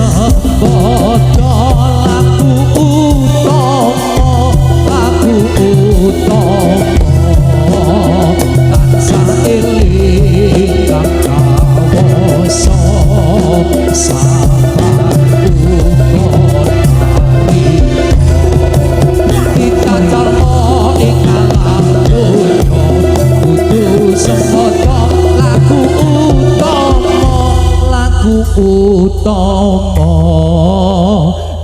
Sebodo lagu utama tansah eling kang kawoso sabar uga kita calmo ing alam donya kudu sebodo lagu utama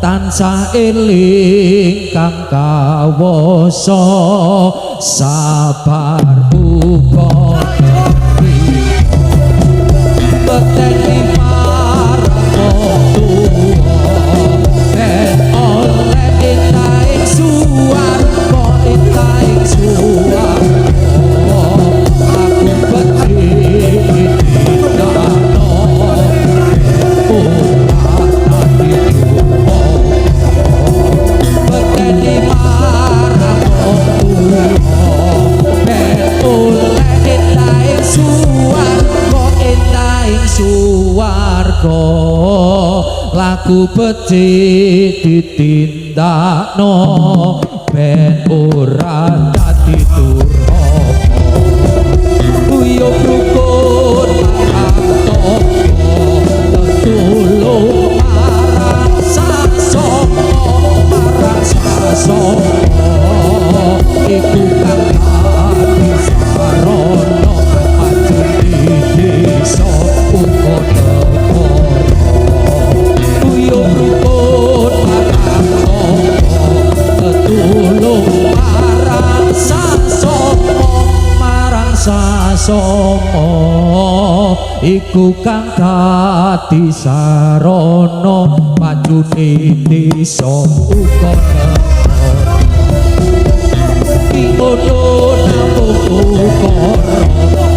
tansah eling kang kawoso sabar uga beteni marang tuwa ben oleh ing suwarga ing suwarga aku beteni dano beteni marang tuwa ben oleh ing suwarga lagu becik ditindakno ben ora dadi durhaka uyuh rukun marang tetulung marang sasana iku kang dadi sarana ajeni desa uga uyuh rukun marang tetulung marang sasana iku kang dadi sarana majune desa uga ngono namung ukara